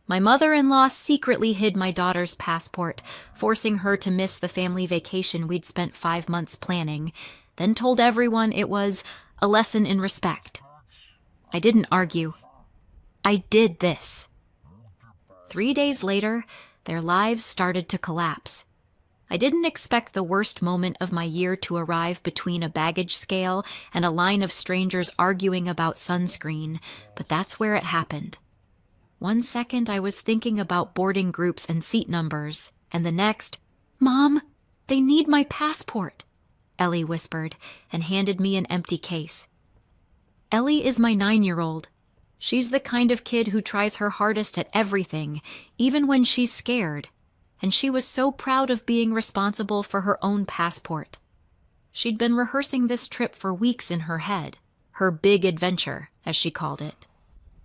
My mother-in-law secretly hid my daughter's passport, forcing her to miss the family vacation we'd spent 5 months planning, then told everyone it was a lesson in respect. I didn't argue. I did this. 3 days later, their lives started to collapse. I didn't expect the worst moment of my year to arrive between a baggage scale and a line of strangers arguing about sunscreen, but that's where it happened. One second I was thinking about boarding groups and seat numbers, and the next, "Mom, they need my passport," Ellie whispered and handed me an empty case. Ellie is my 9-year-old. She's the kind of kid who tries her hardest at everything, even when she's scared, and she was so proud of being responsible for her own passport. She'd been rehearsing this trip for weeks in her head, her big adventure, as she called it.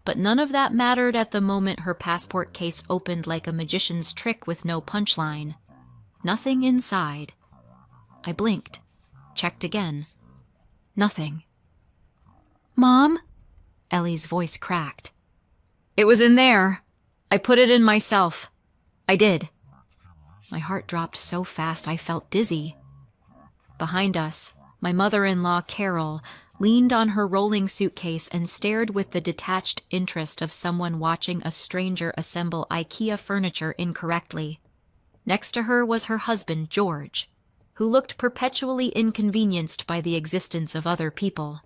But none of that mattered at the moment her passport case opened like a magician's trick with no punchline. Nothing inside. I blinked, checked again. Nothing. "Mom?" Ellie's voice cracked. "It was in there. I put it in myself. I did." My heart dropped so fast I felt dizzy. Behind us, my mother-in-law, Carol, leaned on her rolling suitcase and stared with the detached interest of someone watching a stranger assemble IKEA furniture incorrectly. Next to her was her husband, George, who looked perpetually inconvenienced by the existence of other people.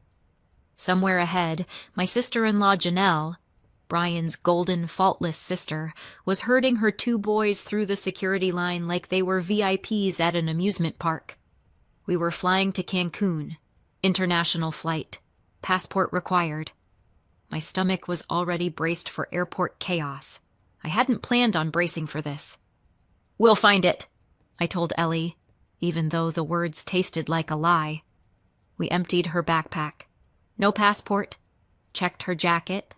Somewhere ahead, my sister-in-law, Janelle, Brian's golden, faultless sister, was herding her 2 boys through the security line like they were VIPs at an amusement park. We were flying to Cancun. International flight. Passport required. My stomach was already braced for airport chaos. I hadn't planned on bracing for this. "We'll find it," I told Ellie, even though the words tasted like a lie. We emptied her backpack. No passport. Checked her jacket.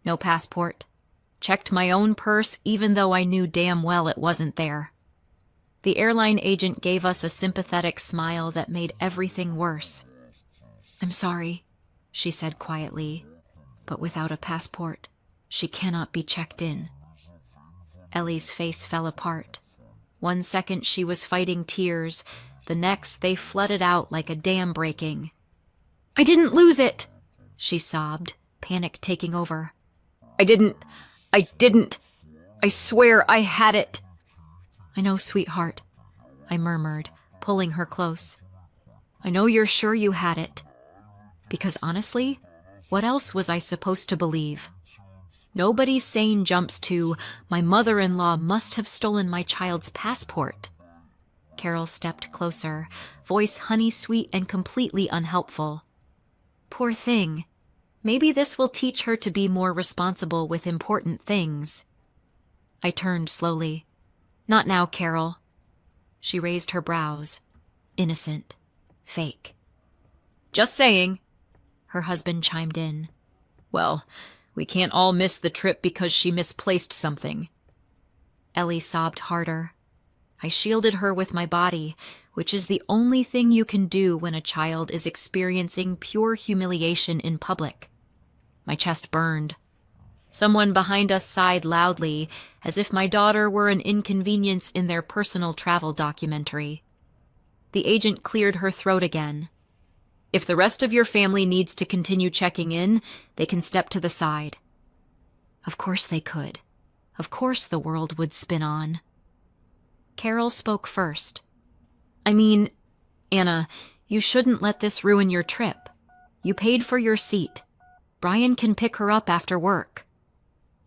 No passport. Checked my own purse, even though I knew damn well it wasn't there. The airline agent gave us a sympathetic smile that made everything worse. "I'm sorry," she said quietly, "but without a passport, she cannot be checked in." Ellie's face fell apart. One second she was fighting tears, the next they flooded out like a dam breaking. "I didn't lose it," she sobbed, panic taking over. I didn't. I swear I had it." "I know, sweetheart," I murmured, pulling her close. "I know you're sure you had it." Because honestly, what else was I supposed to believe? Nobody sane jumps to, "My mother-in-law must have stolen my child's passport." Carol stepped closer, voice honey-sweet and completely unhelpful. "Poor thing. Maybe this will teach her to be more responsible with important things." I turned slowly. "Not now, Carol." She raised her brows. Innocent. Fake. "Just saying," her husband chimed in. "Well, we can't all miss the trip because she misplaced something." Ellie sobbed harder. I shielded her with my body, which is the only thing you can do when a child is experiencing pure humiliation in public. My chest burned. Someone behind us sighed loudly, as if my daughter were an inconvenience in their personal travel documentary. The agent cleared her throat again. "If the rest of your family needs to continue checking in, they can step to the side." Of course they could. Of course the world would spin on. Carol spoke first. "I mean, Anna, you shouldn't let this ruin your trip. You paid for your seat. Brian can pick her up after work."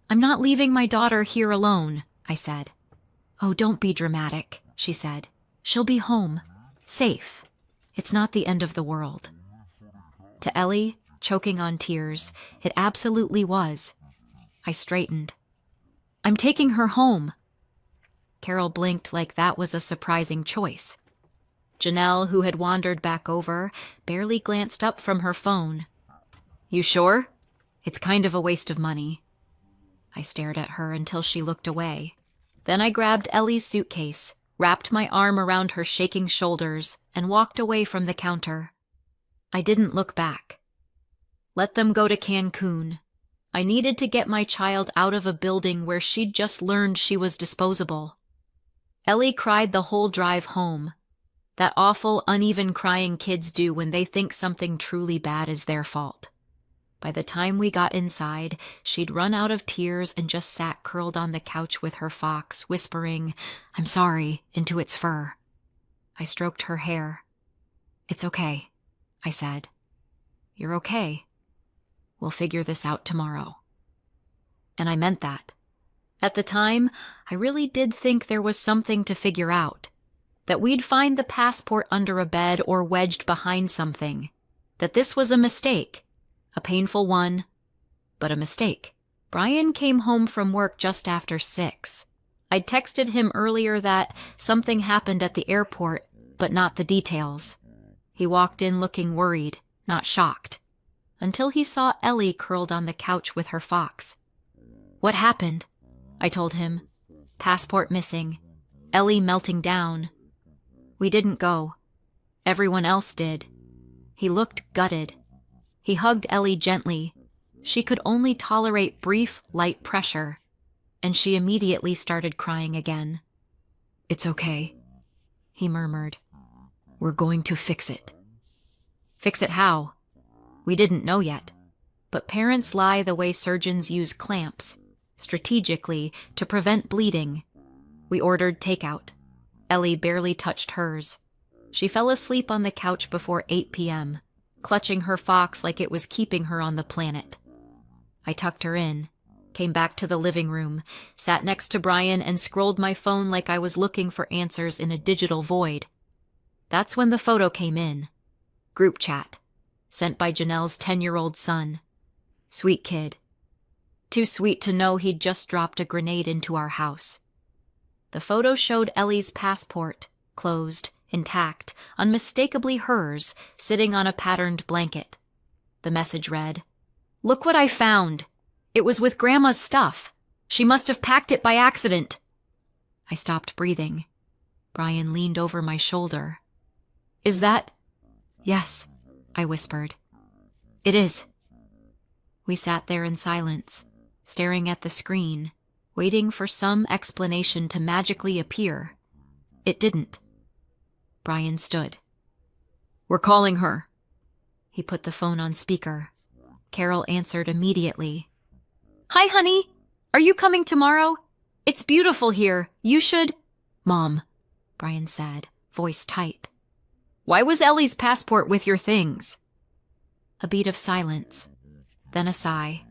"I'm not leaving my daughter here alone," I said. "Oh, don't be dramatic," she said. "She'll be home. Safe. It's not the end of the world." To Ellie, choking on tears, it absolutely was. I straightened. "I'm taking her home." Carol blinked like that was a surprising choice. Janelle, who had wandered back over, barely glanced up from her phone. "You sure? It's kind of a waste of money." I stared at her until she looked away. Then I grabbed Ellie's suitcase, wrapped my arm around her shaking shoulders, and walked away from the counter. I didn't look back. Let them go to Cancun. I needed to get my child out of a building where she'd just learned she was disposable. Ellie cried the whole drive home. That awful, uneven crying kids do when they think something truly bad is their fault. By the time we got inside, she'd run out of tears and just sat curled on the couch with her fox, whispering, "I'm sorry," into its fur. I stroked her hair. "It's okay," I said. "You're okay. We'll figure this out tomorrow." And I meant that. At the time, I really did think there was something to figure out. That we'd find the passport under a bed or wedged behind something. That this was a mistake. A painful one, but a mistake. Brian came home from work just after 6. I'd texted him earlier that something happened at the airport, but not the details. He walked in looking worried, not shocked, until he saw Ellie curled on the couch with her fox. "What happened?" I told him. "Passport missing. Ellie melting down." "We didn't go. Everyone else did." He looked gutted. He hugged Ellie gently. She could only tolerate brief, light pressure, and she immediately started crying again. "It's okay," he murmured. "We're going to fix it." Fix it how? We didn't know yet, but parents lie the way surgeons use clamps, strategically, to prevent bleeding. We ordered takeout. Ellie barely touched hers. She fell asleep on the couch before 8 p.m., clutching her fox like it was keeping her on the planet. I tucked her in, came back to the living room, sat next to Brian and scrolled my phone like I was looking for answers in a digital void. That's when the photo came in. Group chat, sent by Janelle's 10-year-old son. Sweet kid. Too sweet to know he'd just dropped a grenade into our house. The photo showed Ellie's passport, closed, intact, unmistakably hers, sitting on a patterned blanket. The message read, "Look what I found. It was with Grandma's stuff. She must have packed it by accident." I stopped breathing. Brian leaned over my shoulder. "Is that—" "Yes," I whispered. "It is." We sat there in silence, staring at the screen, waiting for some explanation to magically appear. It didn't. Brian stood. "We're calling her." He put the phone on speaker. Carol answered immediately. "Hi, honey. Are you coming tomorrow? It's beautiful here. You should—" "Mom," Brian said, voice tight. "Why was Ellie's passport with your things?" A beat of silence, then a sigh.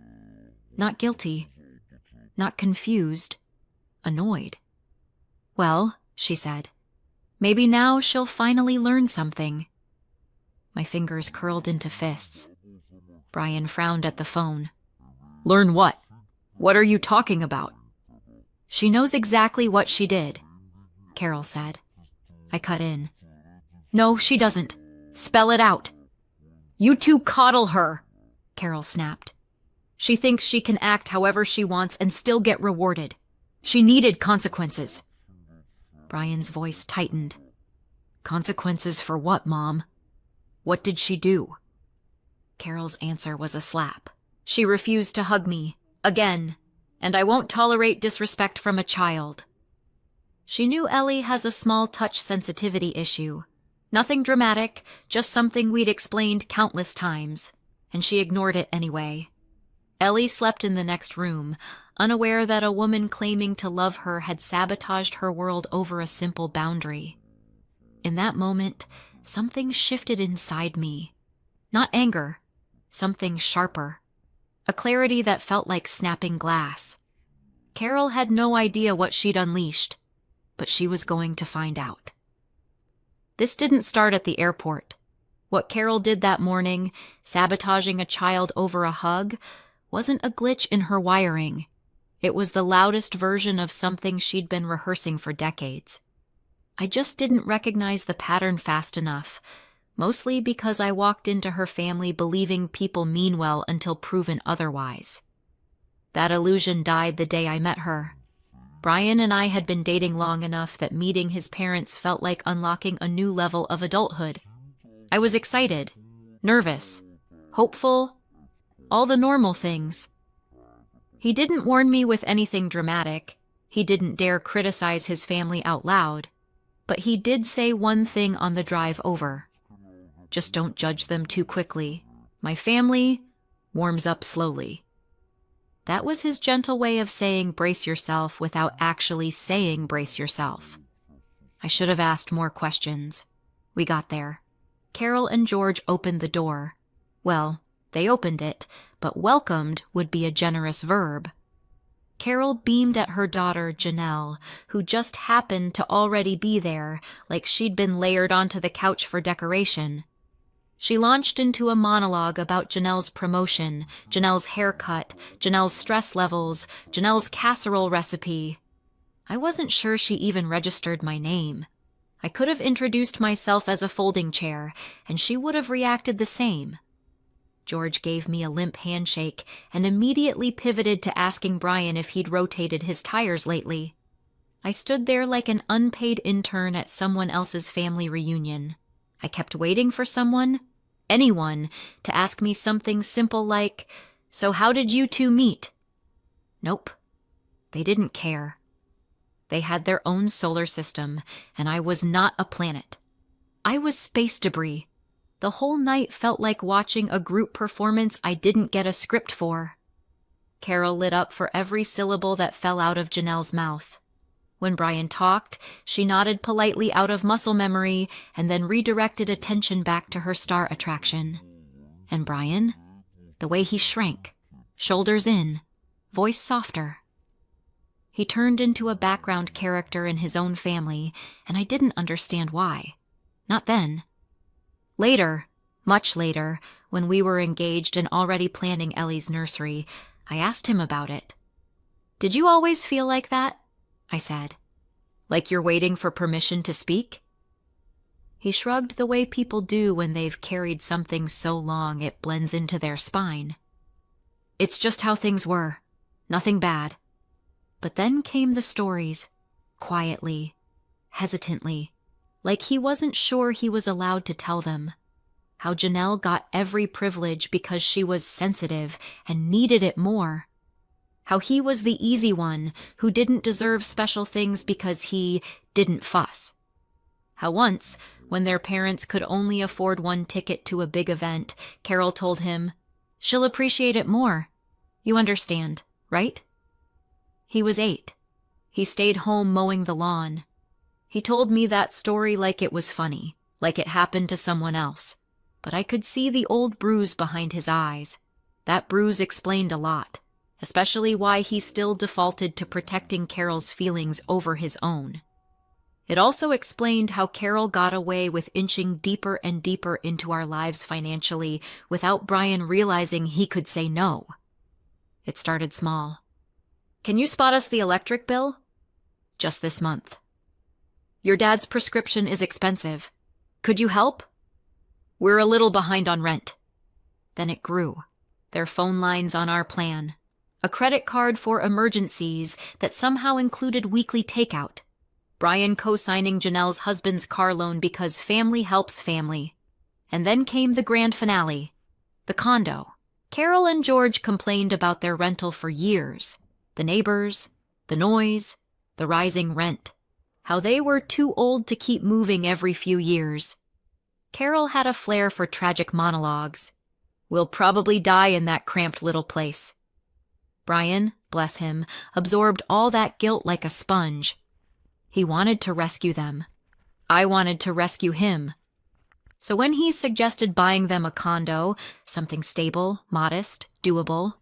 Not guilty. Not confused. Annoyed. "Well," she said, "maybe now she'll finally learn something." My fingers curled into fists. Brian frowned at the phone. "Learn what? What are you talking about?" "She knows exactly what she did," Carol said. I cut in. "No, she doesn't. Spell it out." "You two coddle her," Carol snapped. "She thinks she can act however she wants and still get rewarded. She needed consequences." Brian's voice tightened. "Consequences for what, Mom? What did she do?" Carol's answer was a slap. "She refused to hug me, again, and I won't tolerate disrespect from a child." She knew Ellie has a small touch sensitivity issue. Nothing dramatic, just something we'd explained countless times, and she ignored it anyway. Ellie slept in the next room, unaware that a woman claiming to love her had sabotaged her world over a simple boundary. In that moment, something shifted inside me. Not anger, something sharper. A clarity that felt like snapping glass. Carol had no idea what she'd unleashed, but she was going to find out. This didn't start at the airport. What Carol did that morning, sabotaging a child over a hug, wasn't a glitch in her wiring. It was the loudest version of something she'd been rehearsing for decades. I just didn't recognize the pattern fast enough, mostly because I walked into her family believing people mean well until proven otherwise. That illusion died the day I met her. Brian and I had been dating long enough that meeting his parents felt like unlocking a new level of adulthood. I was excited, nervous, hopeful, all the normal things. He didn't warn me with anything dramatic. He didn't dare criticize his family out loud. But he did say one thing on the drive over. Just don't judge them too quickly. My family warms up slowly. That was his gentle way of saying brace yourself without actually saying brace yourself. I should have asked more questions. We got there. Carol and George opened the door. Well, they opened it, but welcomed would be a generous verb. Carol beamed at her daughter, Janelle, who just happened to already be there, like she'd been layered onto the couch for decoration. She launched into a monologue about Janelle's promotion, Janelle's haircut, Janelle's stress levels, Janelle's casserole recipe. I wasn't sure she even registered my name. I could have introduced myself as a folding chair, and she would have reacted the same. George gave me a limp handshake and immediately pivoted to asking Brian if he'd rotated his tires lately. I stood there like an unpaid intern at someone else's family reunion. I kept waiting for someone, anyone, to ask me something simple like, "So how did you two meet?" Nope. They didn't care. They had their own solar system, and I was not a planet. I was space debris. The whole night felt like watching a group performance I didn't get a script for. Carol lit up for every syllable that fell out of Janelle's mouth. When Brian talked, she nodded politely out of muscle memory and then redirected attention back to her star attraction. And Brian? The way he shrank, shoulders in, voice softer. He turned into a background character in his own family, and I didn't understand why. Not then. Later, much later, when we were engaged and already planning Ellie's nursery, I asked him about it. "Did you always feel like that?" I said. "Like you're waiting for permission to speak?" He shrugged the way people do when they've carried something so long it blends into their spine. "It's just how things were. Nothing bad." But then came the stories, quietly, hesitantly, like he wasn't sure he was allowed to tell them. How Janelle got every privilege because she was sensitive and needed it more. How he was the easy one who didn't deserve special things because he didn't fuss. How once, when their parents could only afford one ticket to a big event, Carol told him, "She'll appreciate it more. You understand, right?" He was 8. He stayed home mowing the lawn. He told me that story like it was funny, like it happened to someone else. But I could see the old bruise behind his eyes. That bruise explained a lot, especially why he still defaulted to protecting Carol's feelings over his own. It also explained how Carol got away with inching deeper and deeper into our lives financially without Brian realizing he could say no. It started small. "Can you spot us the electric bill?" "Just this month." "Your dad's prescription is expensive. Could you help?" "We're a little behind on rent." Then it grew. Their phone lines on our plan. A credit card for emergencies that somehow included weekly takeout. Brian co-signing Janelle's husband's car loan because family helps family. And then came the grand finale. The condo. Carol and George complained about their rental for years. The neighbors, the noise, the rising rent. How they were too old to keep moving every few years. Carol had a flair for tragic monologues. "We'll probably die in that cramped little place." Brian, bless him, absorbed all that guilt like a sponge. He wanted to rescue them. I wanted to rescue him. So when he suggested buying them a condo, something stable, modest, doable,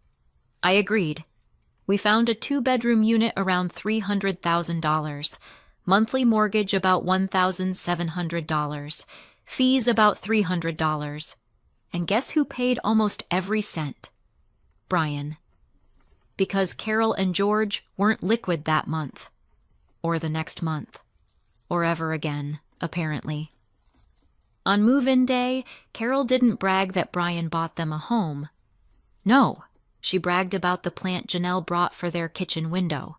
I agreed. We found a 2-bedroom unit around $300,000, monthly mortgage about $1,700, fees about $300. And guess who paid almost every cent? Brian. Because Carol and George weren't liquid that month. Or the next month. Or ever again, apparently. On move-in day, Carol didn't brag that Brian bought them a home. No, she bragged about the plant Janelle brought for their kitchen window.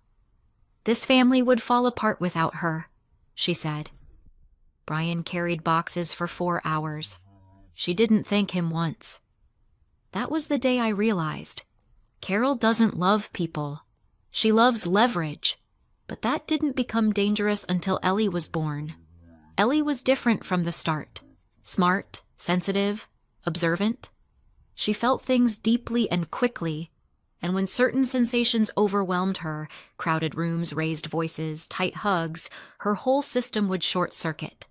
"This family would fall apart without her," she said. Brian carried boxes for 4 hours. She didn't thank him once. That was the day I realized. Carol doesn't love people. She loves leverage. But that didn't become dangerous until Ellie was born. Ellie was different from the start. Smart, sensitive, observant. She felt things deeply and quickly, and when certain sensations overwhelmed her, crowded rooms, raised voices, tight hugs, her whole system would short-circuit.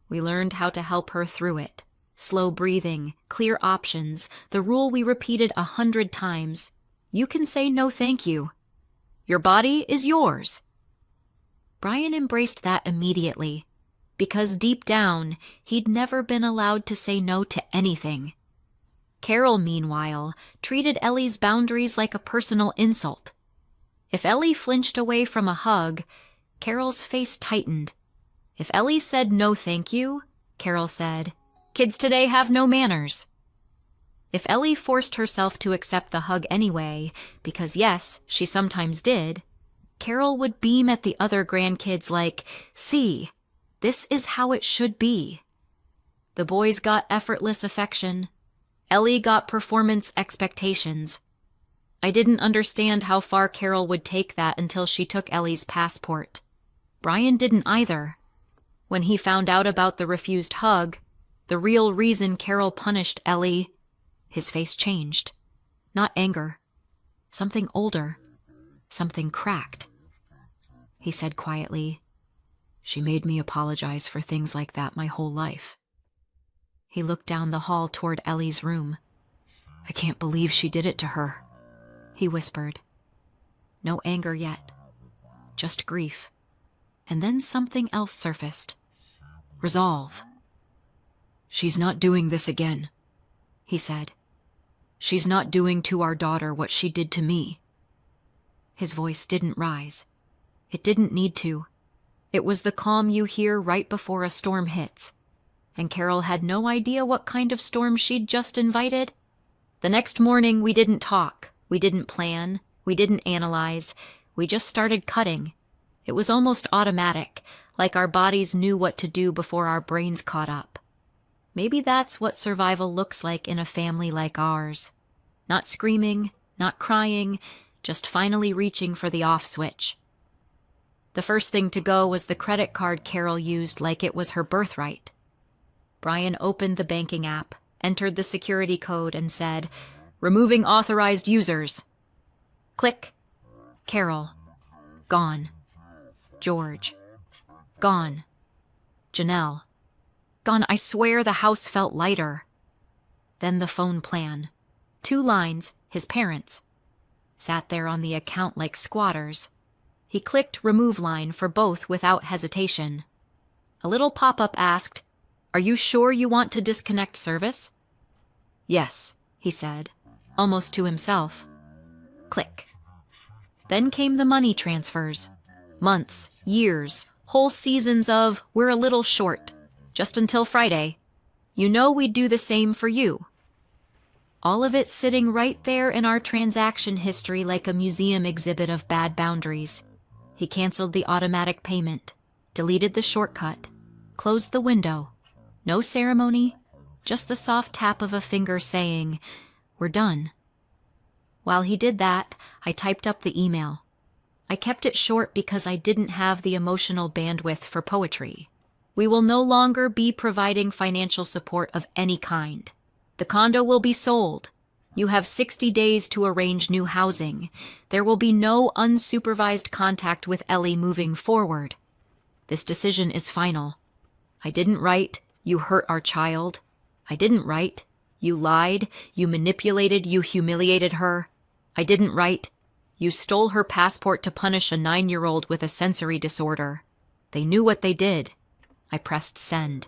We learned how to help her through it. Slow breathing, clear options, the rule we repeated 100 times. You can say no thank you. Your body is yours. Brian embraced that immediately, because deep down, he'd never been allowed to say no to anything. Carol, meanwhile, treated Ellie's boundaries like a personal insult. If Ellie flinched away from a hug, Carol's face tightened. If Ellie said no thank you, Carol said, "Kids today have no manners." If Ellie forced herself to accept the hug anyway, because yes, she sometimes did, Carol would beam at the other grandkids like, "See, this is how it should be." The boys got effortless affection. Ellie got performance expectations. I didn't understand how far Carol would take that until she took Ellie's passport. Brian didn't either. When he found out about the refused hug, the real reason Carol punished Ellie, his face changed. Not anger. Something older. Something cracked. He said quietly, "She made me apologize for things like that my whole life." He looked down the hall toward Ellie's room. "I can't believe she did it to her," he whispered. No anger yet. Just grief. And then something else surfaced. Resolve. "She's not doing this again," he said. "She's not doing to our daughter what she did to me." His voice didn't rise. It didn't need to. It was the calm you hear right before a storm hits. And Carol had no idea what kind of storm she'd just invited. The next morning, we didn't talk. We didn't plan. We didn't analyze. We just started cutting. It was almost automatic, like our bodies knew what to do before our brains caught up. Maybe that's what survival looks like in a family like ours. Not screaming, not crying, just finally reaching for the off switch. The first thing to go was the credit card Carol used like it was her birthright. Brian opened the banking app, entered the security code, and said, "Removing authorized users." Click. Carol. Gone. George. Gone. Janelle. Gone. I swear the house felt lighter. Then the phone plan. 2 lines, his parents. Sat there on the account like squatters. He clicked remove line for both without hesitation. A little pop-up asked, "Are you sure you want to disconnect service?" "Yes," he said, almost to himself. Click. Then came the money transfers. Months, years, whole seasons of, "We're a little short. Just until Friday. You know we'd do the same for you." All of it sitting right there in our transaction history like a museum exhibit of bad boundaries. He canceled the automatic payment, deleted the shortcut, closed the window. No ceremony, just the soft tap of a finger saying, "We're done." While he did that, I typed up the email. I kept it short because I didn't have the emotional bandwidth for poetry. We will no longer be providing financial support of any kind. The condo will be sold. You have 60 days to arrange new housing. There will be no unsupervised contact with Ellie moving forward. This decision is final. I didn't write, "You hurt our child." I didn't write, "You lied, you manipulated, you humiliated her." I didn't write, "You stole her passport to punish a 9-year-old with a sensory disorder." They knew what they did. I pressed send.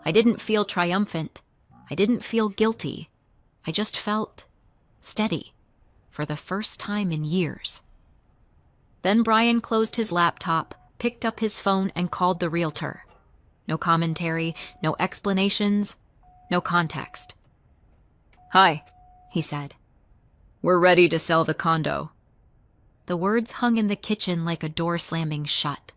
I didn't feel triumphant. I didn't feel guilty. I just felt steady, for the first time in years. Then Brian closed his laptop, picked up his phone, and called the realtor. No commentary, no explanations, no context. "Hi," he said. "We're ready to sell the condo." The words hung in the kitchen like a door slamming shut.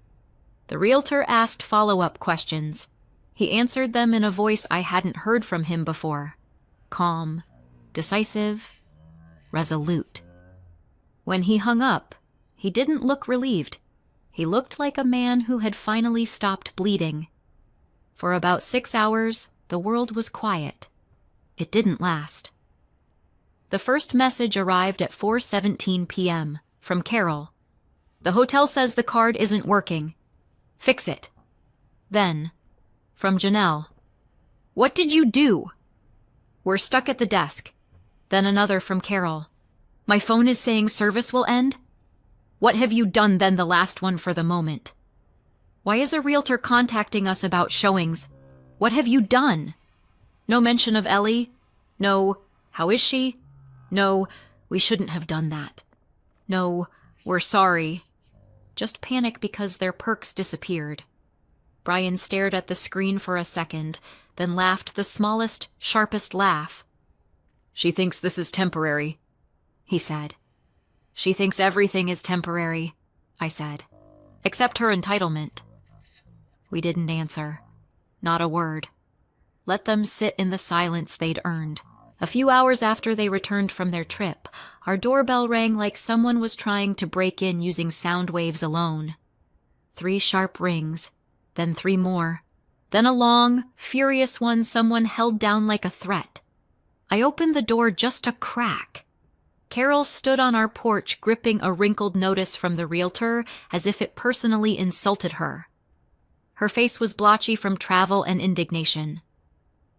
The realtor asked follow-up questions. He answered them in a voice I hadn't heard from him before. Calm, decisive, resolute. When he hung up, he didn't look relieved. He looked like a man who had finally stopped bleeding. For about 6 hours, the world was quiet. It didn't last. The first message arrived at 4:17 p.m. from Carol. The hotel says the card isn't working. Fix it. Then, from Janelle. What did you do? We're stuck at the desk. Then another from Carol. My phone is saying service will end? What have you done then? The last one for the moment. Why is a realtor contacting us about showings? What have you done? No mention of Ellie. No, how is she? No, we shouldn't have done that. No, we're sorry. Just panic because their perks disappeared. Brian stared at the screen for a second, then laughed the smallest, sharpest laugh. She thinks this is temporary, he said. She thinks everything is temporary, I said, except her entitlement. We didn't answer. Not a word. Let them sit in the silence they'd earned. A few hours after they returned from their trip, our doorbell rang like someone was trying to break in using sound waves alone. 3 sharp rings, then 3 more, then a long, furious one someone held down like a threat. I opened the door just a crack. Carol stood on our porch gripping a wrinkled notice from the realtor as if it personally insulted her. Her face was blotchy from travel and indignation.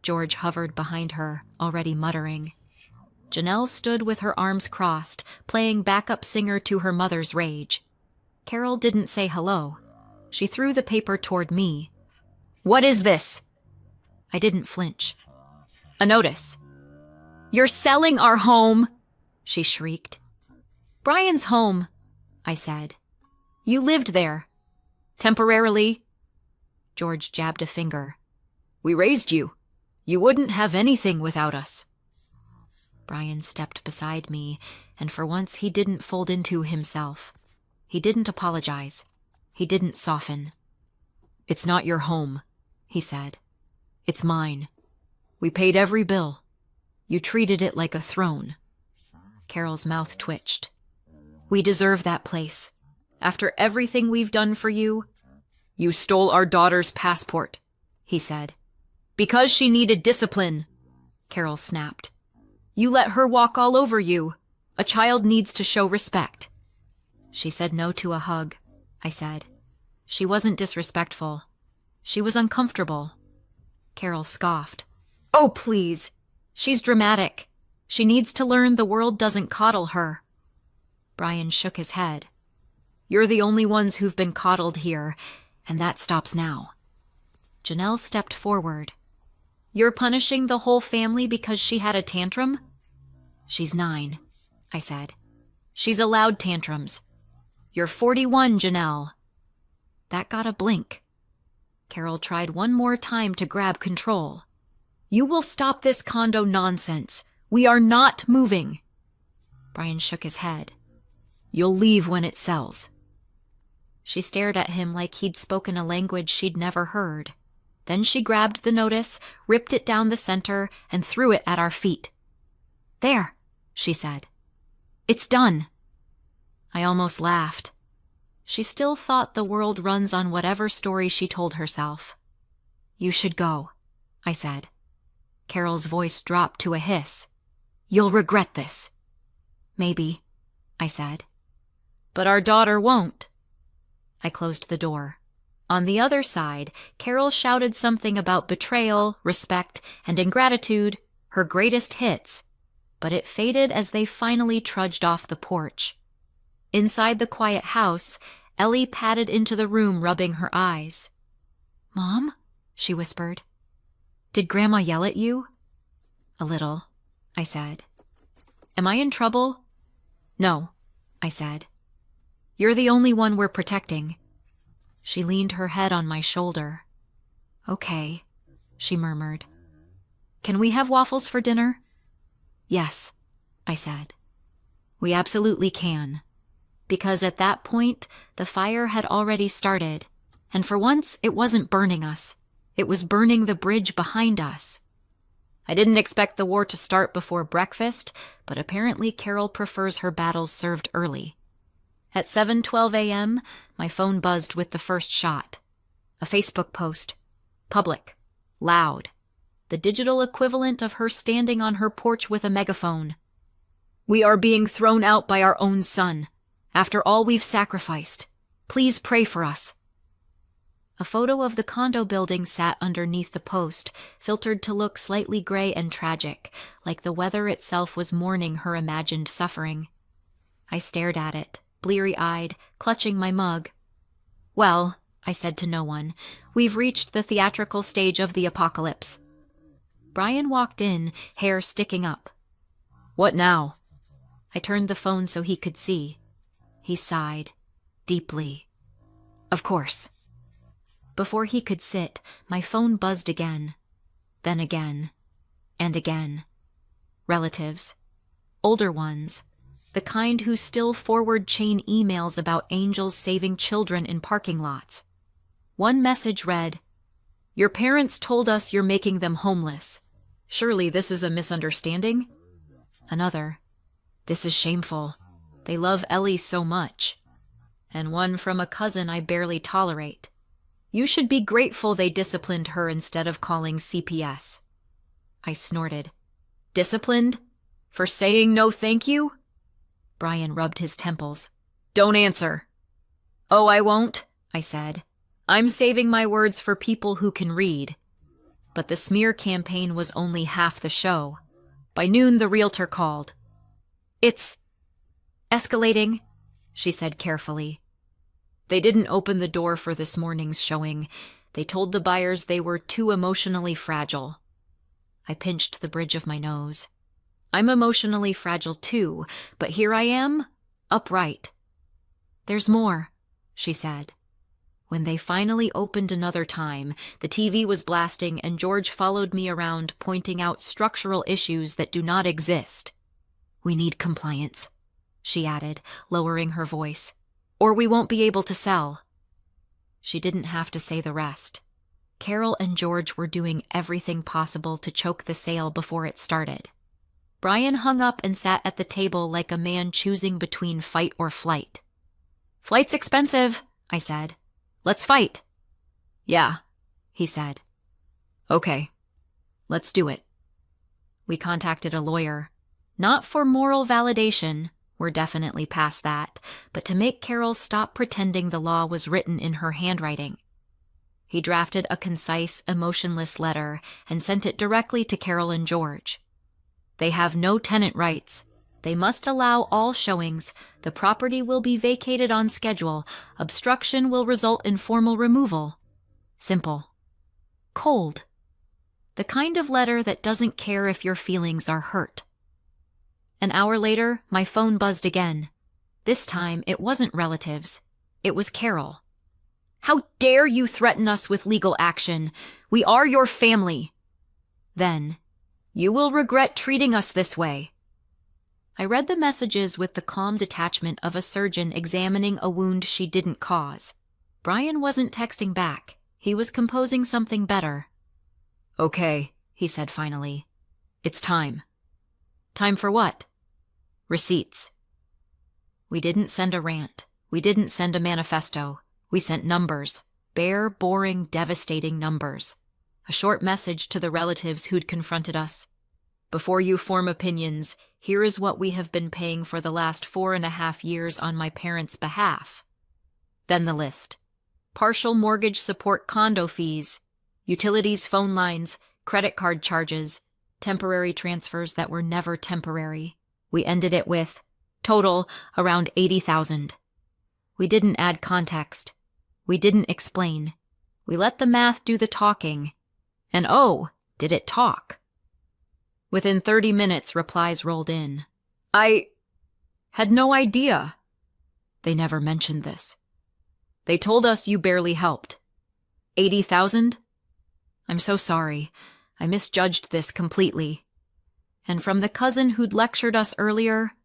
George hovered behind her, already muttering. Janelle stood with her arms crossed, playing backup singer to her mother's rage. Carol didn't say hello. She threw the paper toward me. What is this? I didn't flinch. A notice. You're selling our home, she shrieked. Brian's home, I said. You lived there. Temporarily. George jabbed a finger. We raised you. You wouldn't have anything without us. Brian stepped beside me, and for once he didn't fold into himself. He didn't apologize. He didn't soften. It's not your home, he said. It's mine. We paid every bill. You treated it like a throne. Carol's mouth twitched. We deserve that place. After everything we've done for you. You stole our daughter's passport, he said. Because she needed discipline, Carol snapped. You let her walk all over you. A child needs to show respect. She said no to a hug, I said. She wasn't disrespectful. She was uncomfortable. Carol scoffed. Oh, please. She's dramatic. She needs to learn the world doesn't coddle her. Brian shook his head. You're the only ones who've been coddled here, and that stops now. Janelle stepped forward. You're punishing the whole family because she had a tantrum? She's 9, I said. She's allowed tantrums. You're 41, Janelle. That got a blink. Carol tried one more time to grab control. You will stop this condo nonsense. We are not moving. Brian shook his head. You'll leave when it sells. She stared at him like he'd spoken a language she'd never heard. Then she grabbed the notice, ripped it down the center, and threw it at our feet. There, she said. It's done. I almost laughed. She still thought the world runs on whatever story she told herself. You should go, I said. Carol's voice dropped to a hiss. You'll regret this. Maybe, I said. But our daughter won't. I closed the door. On the other side, Carol shouted something about betrayal, respect, and ingratitude, her greatest hits, but it faded as they finally trudged off the porch. Inside the quiet house, Ellie padded into the room, rubbing her eyes. Mom? She whispered. Did Grandma yell at you? A little, I said. Am I in trouble? No, I said. You're the only one we're protecting. She leaned her head on my shoulder. Okay, she murmured. Can we have waffles for dinner? Yes, I said. We absolutely can. Because at that point, the fire had already started, and for once it wasn't burning us. It was burning the bridge behind us. I didn't expect the war to start before breakfast, but apparently Carol prefers her battles served early. At 7:12 a.m., my phone buzzed with the first shot. A Facebook post. Public. Loud. The digital equivalent of her standing on her porch with a megaphone. "We are being thrown out by our own son. After all we've sacrificed. Please pray for us." A photo of the condo building sat underneath the post, filtered to look slightly gray and tragic, like the weather itself was mourning her imagined suffering. I stared at it, bleary-eyed, clutching my mug. "Well," I said to no one, "we've reached the theatrical stage of the apocalypse." Brian walked in, hair sticking up. "What now?" I turned the phone so he could see. He sighed, deeply. "Of course." Before he could sit, my phone buzzed again. Then again. And again. Relatives. Older ones. The kind who still forward chain emails about angels saving children in parking lots. One message read, "Your parents told us you're making them homeless. Surely this is a misunderstanding?" Another, "This is shameful. They love Ellie so much." And one from a cousin I barely tolerate. "You should be grateful they disciplined her instead of calling CPS." I snorted. "Disciplined? For saying no thank you?" Brian rubbed his temples. "Don't answer." "Oh, I won't," I said. "I'm saving my words for people who can read." But the smear campaign was only half the show. By noon, the realtor called. "It's escalating," she said carefully. "They didn't open the door for this morning's showing. They told the buyers they were too emotionally fragile." I pinched the bridge of my nose. I'm emotionally fragile too, but here I am, upright. "There's more," she said. When they finally opened another time, the TV was blasting and George followed me around pointing out structural issues that do not exist. "We need compliance," she added, lowering her voice, "or we won't be able to sell." She didn't have to say the rest. Carol and George were doing everything possible to choke the sale before it started. Brian hung up and sat at the table like a man choosing between fight or flight. "Flight's expensive," I said. "Let's fight." "Yeah," he said. "Okay, let's do it." We contacted a lawyer. Not for moral validation, we're definitely past that, but to make Carol stop pretending the law was written in her handwriting. He drafted a concise, emotionless letter and sent it directly to Carol and George. They have no tenant rights. They must allow all showings. The property will be vacated on schedule. Obstruction will result in formal removal. Simple. Cold. The kind of letter that doesn't care if your feelings are hurt. An hour later, my phone buzzed again. This time, it wasn't relatives. It was Carol. "How dare you threaten us with legal action? We are your family." Then, "You will regret treating us this way." I read the messages with the calm detachment of a surgeon examining a wound she didn't cause. Brian wasn't texting back. He was composing something better. "Okay," he said finally. "It's time." "Time for what?" "Receipts." We didn't send a rant. We didn't send a manifesto. We sent numbers. Bare, boring, devastating numbers. A short message to the relatives who'd confronted us. "Before you form opinions, here is what we have been paying for the last 4.5 years on my parents' behalf." Then the list. Partial mortgage support condo fees, utilities, phone lines, credit card charges, temporary transfers that were never temporary. We ended it with, total, around $80,000. We didn't add context. We didn't explain. We let the math do the talking. And oh, did it talk. Within 30 minutes, replies rolled in. "I had no idea." "They never mentioned this." "They told us you barely helped." 80,000? "I'm so sorry. I misjudged this completely." And from the cousin who'd lectured us earlier,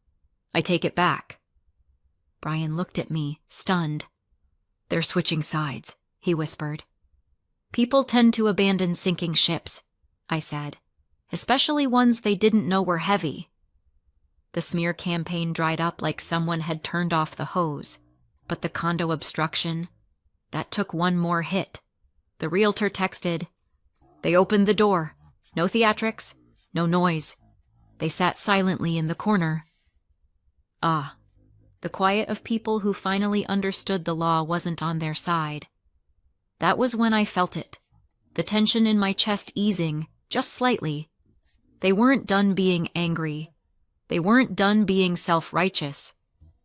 "I take it back." Brian looked at me, stunned. "They're switching sides," he whispered. "People tend to abandon sinking ships," I said. especially ones they didn't know were heavy. The smear campaign dried up like someone had turned off the hose, but the condo obstruction, that took one more hit. The realtor texted. They opened the door. No theatrics, no noise. They sat silently in the corner. Ah, the quiet of people who finally understood the law wasn't on their side. That was when I felt it, the tension in my chest easing, just slightly. They weren't done being angry. They weren't done being self-righteous.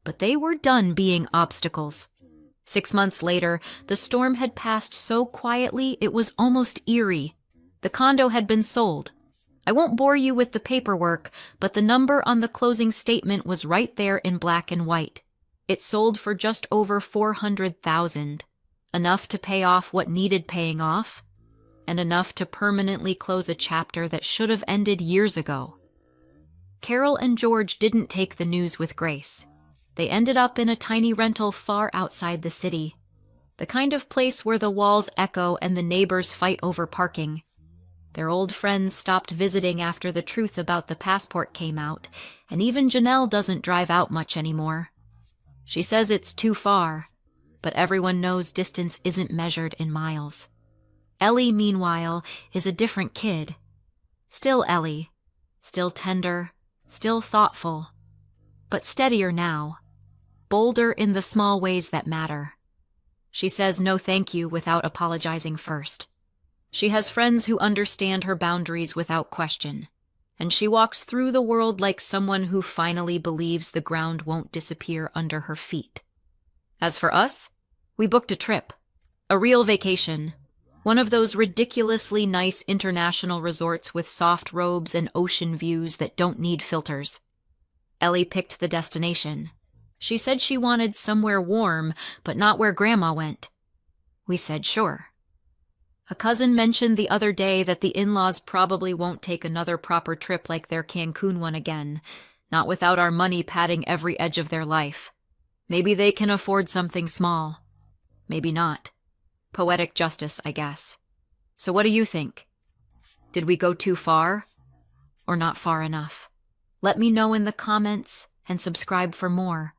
But they were done being obstacles. 6 months later, the storm had passed so quietly it was almost eerie. The condo had been sold. I won't bore you with the paperwork, but the number on the closing statement was right there in black and white. It sold for just over $400,000, enough to pay off what needed paying off, and enough to permanently close a chapter that should have ended years ago. Carol and George didn't take the news with grace. They ended up in a tiny rental far outside the city, the kind of place where the walls echo and the neighbors fight over parking. Their old friends stopped visiting after the truth about the passport came out, and even Janelle doesn't drive out much anymore. She says it's too far, but everyone knows distance isn't measured in miles. Ellie, meanwhile, is a different kid. Still Ellie, still tender, still thoughtful, but steadier now, bolder in the small ways that matter. She says no thank you without apologizing first. She has friends who understand her boundaries without question, and she walks through the world like someone who finally believes the ground won't disappear under her feet. As for us, we booked a trip, a real vacation, one of those ridiculously nice international resorts with soft robes and ocean views that don't need filters. Ellie picked the destination. She said she wanted somewhere warm, but not where Grandma went. We said sure. A cousin mentioned the other day that the in-laws probably won't take another proper trip like their Cancun one again, not without our money padding every edge of their life. Maybe they can afford something small. Maybe not. Poetic justice, I guess. So what do you think? Did we go too far? Or not far enough? Let me know in the comments and subscribe for more.